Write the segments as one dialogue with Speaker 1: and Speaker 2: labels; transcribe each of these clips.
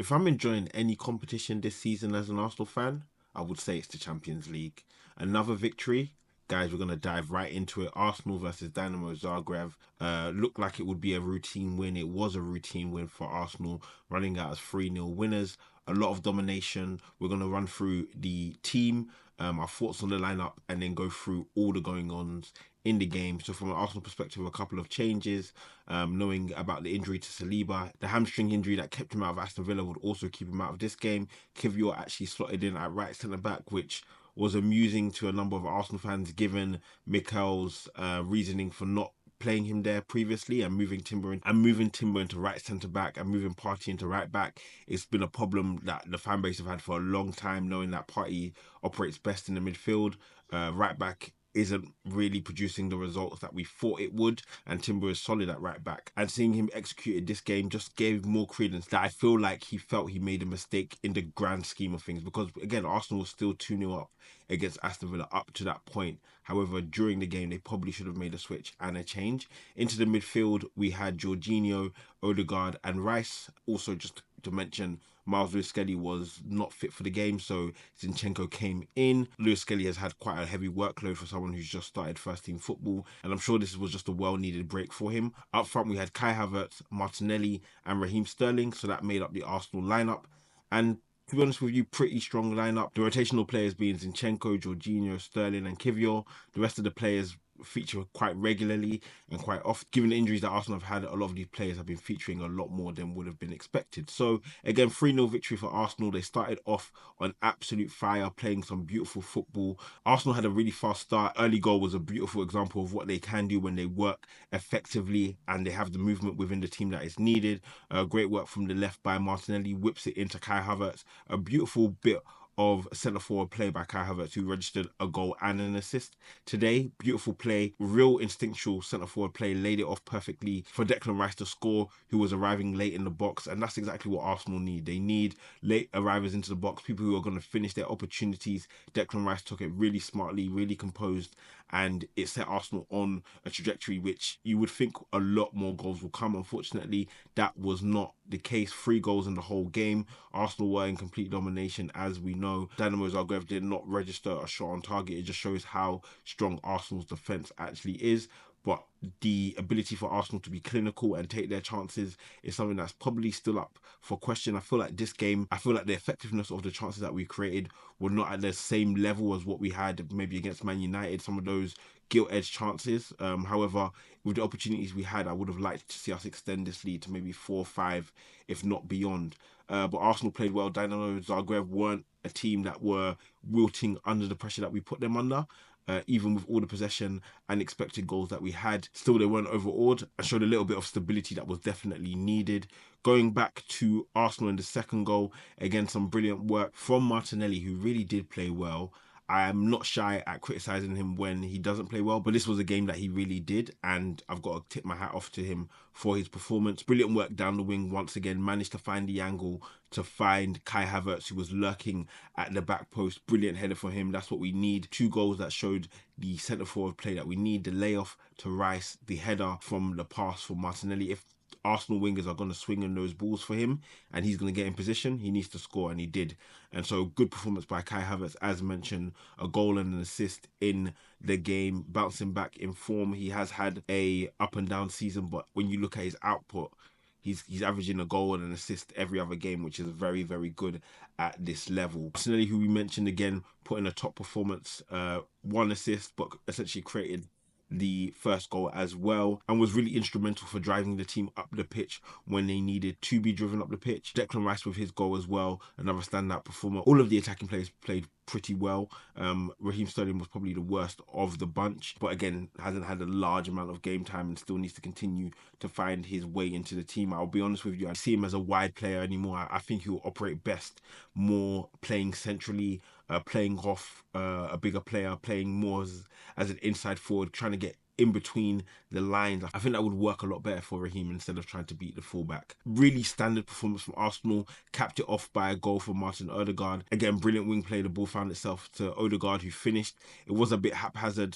Speaker 1: If I'm enjoying any competition this season as an Arsenal fan, I would say it's the Champions League. Another victory. Guys, we're going to dive right into it. Arsenal versus Dinamo Zagreb. Looked like it would be a routine win. It was a routine win for Arsenal, running out as 3-0 winners. A lot of domination. We're going to run through the team, our thoughts on the lineup, and then go through all the going-ons in the game. So from an Arsenal perspective, a couple of changes. Knowing about the injury to Saliba, the hamstring injury that kept him out of Aston Villa would also keep him out of this game. Kivior actually slotted in at right centre back, which was amusing to a number of Arsenal fans, given Mikel's reasoning for not playing him there previously and moving Timber into right centre back and moving Partey into right back. It's been a problem that the fan base have had for a long time, knowing that Partey operates best in the midfield. Right back isn't really producing the results that we thought it would, and Timber is solid at right back. And seeing him executed this game just gave more credence that I feel like he felt he made a mistake in the grand scheme of things, because again, Arsenal was still 2-0 up against Aston Villa up to that point. However, during the game, they probably should have made a switch and a change. Into the midfield, we had Jorginho, Odegaard and Rice. Also, just to mention, Miles Lewis-Skelly was not fit for the game, so Zinchenko came in. Lewis-Skelly has had quite a heavy workload for someone who's just started first-team football, and I'm sure this was just a well-needed break for him. Up front, we had Kai Havertz, Martinelli and Raheem Sterling, so that made up the Arsenal lineup. And to be honest with you, pretty strong lineup. The rotational players being Zinchenko, Jorginho, Sterling and Kivior. The rest of the players feature quite regularly and quite often. Given the injuries that Arsenal have had, a lot of these players have been featuring a lot more than would have been expected. So again, 3-0 victory for Arsenal. They started off on absolute fire, playing some beautiful football. Arsenal had a really fast start. Early goal was a beautiful example of what they can do when they work effectively and they have the movement within the team that is needed. Great work from the left by Martinelli, whips it into Kai Havertz. A beautiful bit of centre forward play by Kai Havertz, who registered a goal and an assist today. Beautiful play, real instinctual centre forward play, laid it off perfectly for Declan Rice to score, who was arriving late in the box, and that's exactly what Arsenal need. They need late arrivers into the box, people who are going to finish their opportunities. Declan Rice took it really smartly, really composed, and it set Arsenal on a trajectory which you would think a lot more goals will come. Unfortunately, that was not the case. 3 goals in the whole game. Arsenal were in complete domination, as we know. Dinamo Zagreb did not register a shot on target. It just shows how strong Arsenal's defence actually is. But the ability for Arsenal to be clinical and take their chances is something that's probably still up for question. I feel like this game, the effectiveness of the chances that we created were not at the same level as what we had maybe against Man United. Some of those gilt-edged chances. However, with the opportunities we had, I would have liked to see us extend this lead to maybe 4 or 5, if not beyond. But Arsenal played well. Dinamo Zagreb weren't a team that were wilting under the pressure that we put them under. Even with all the possession and expected goals that we had, still they weren't overawed and showed a little bit of stability that was definitely needed. Going back to Arsenal in the second goal, again, some brilliant work from Martinelli, who really did play well. I am not shy at criticising him when he doesn't play well, but this was a game that he really did, and I've got to tip my hat off to him for his performance. Brilliant work down the wing once again, managed to find the angle to find Kai Havertz, who was lurking at the back post. Brilliant header for him. That's what we need. 2 goals that showed the centre forward play that we need. The layoff to Rice, the header from the pass for Martinelli. If Arsenal wingers are going to swing on those balls for him and he's going to get in position, he needs to score, and he did. And so good performance by Kai Havertz, as mentioned, a goal and an assist in the game, bouncing back in form. He has had a up and down season, but when you look at his output, he's averaging a goal and an assist every other game, which is very, very good at this level. Personally, who we mentioned again, put in a top performance, 1 assist, but essentially created the first goal as well, and was really instrumental for driving the team up the pitch when they needed to be driven up the pitch. Declan Rice with his goal as well, another standout performer. All of the attacking players played pretty well. Raheem Sterling was probably the worst of the bunch, but again, hasn't had a large amount of game time and still needs to continue to find his way into the team. I'll be honest with you, I see him as a wide player anymore. I think he'll operate best more playing centrally, playing off a bigger player, playing more as an inside forward, trying to get in between the lines. I think that would work a lot better for Raheem instead of trying to beat the fullback. Really standard performance from Arsenal, capped it off by a goal from Martin Odegaard. Again, brilliant wing play. The ball found itself to Odegaard, who finished. It was a bit haphazard,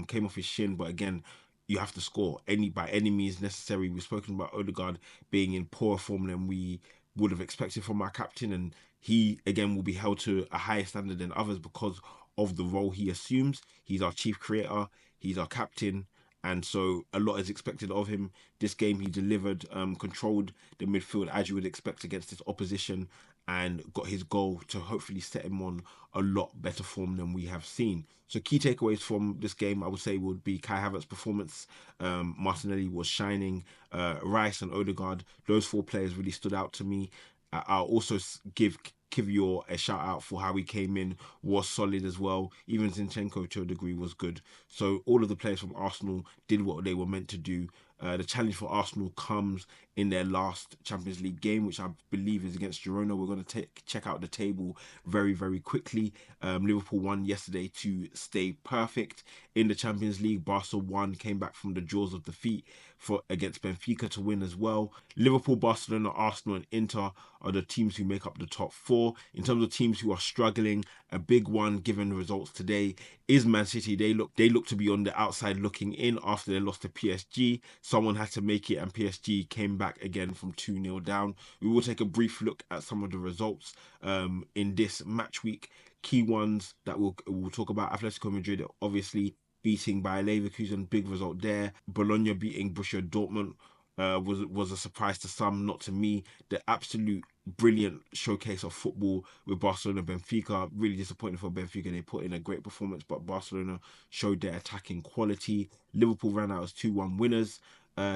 Speaker 1: came off his shin, but again, you have to score by any means necessary. We've spoken about Odegaard being in poorer form than we would have expected from our captain, and he again will be held to a higher standard than others because of the role he assumes. He's our chief creator, he's our captain, and so a lot is expected of him. This game he delivered, controlled the midfield as you would expect against this opposition, and got his goal to hopefully set him on a lot better form than we have seen. So key takeaways from this game, I would say, would be Kai Havertz's performance. Martinelli was shining. Rice and Odegaard, those four players really stood out to me. I'll also give Kivior a shout out for how he came in, was solid as well. Even Zinchenko to a degree was good. So all of the players from Arsenal did what they were meant to do. The challenge for Arsenal comes in their last Champions League game, which I believe is against Girona. We're going to check out the table very, very quickly. Liverpool won yesterday to stay perfect in the Champions League. Barca won, came back from the jaws of defeat against Benfica to win as well. Liverpool, Barcelona, Arsenal and Inter are the teams who make up the top four. In terms of teams who are struggling, a big one given the results today is Man City. They look to be on the outside looking in after they lost to PSG. Someone had to make it, and PSG came back again from 2-0 down. We will take a brief look at some of the results in this match week. Key ones that we'll talk about: Atletico Madrid obviously beating Bayer Leverkusen, big result there. Bologna beating Borussia Dortmund was a surprise to some, not to me. The absolute brilliant showcase of football with Barcelona Benfica. Really disappointed for Benfica. They put in a great performance, but Barcelona showed their attacking quality. Liverpool ran out as 2-1 winners.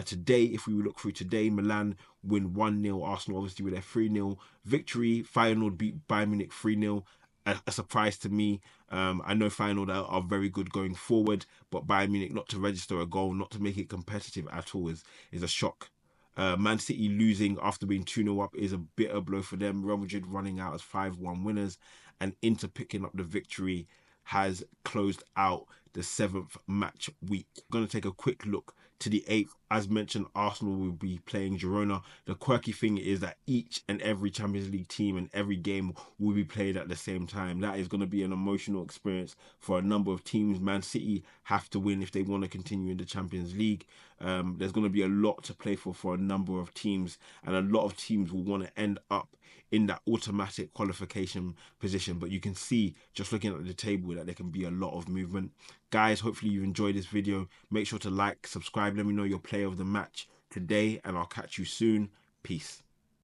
Speaker 1: Today, if we look through today, Milan win 1-0. Arsenal obviously with their 3-0 victory. Feyenoord beat Bayern Munich 3-0. A surprise to me. I know Feyenoord are very good going forward, but Bayern Munich not to register a goal, not to make it competitive at all is a shock. Man City losing after being 2-0 up is a bitter blow for them. Real Madrid running out as 5-1 winners, and Inter picking up the victory has closed out the 7th match week. I'm going to take a quick look to the 8th. As mentioned, Arsenal will be playing Girona. The quirky thing is that each and every Champions League team and every game will be played at the same time. That is going to be an emotional experience for a number of teams. Man City have to win if they want to continue in the Champions League. There's going to be a lot to play for a number of teams, and a lot of teams will want to end up in that automatic qualification position. But you can see, just looking at the table, that there can be a lot of movement. Guys, hopefully you enjoyed this video. Make sure to like, subscribe, let me know your player of the match today, and I'll catch you soon. Peace.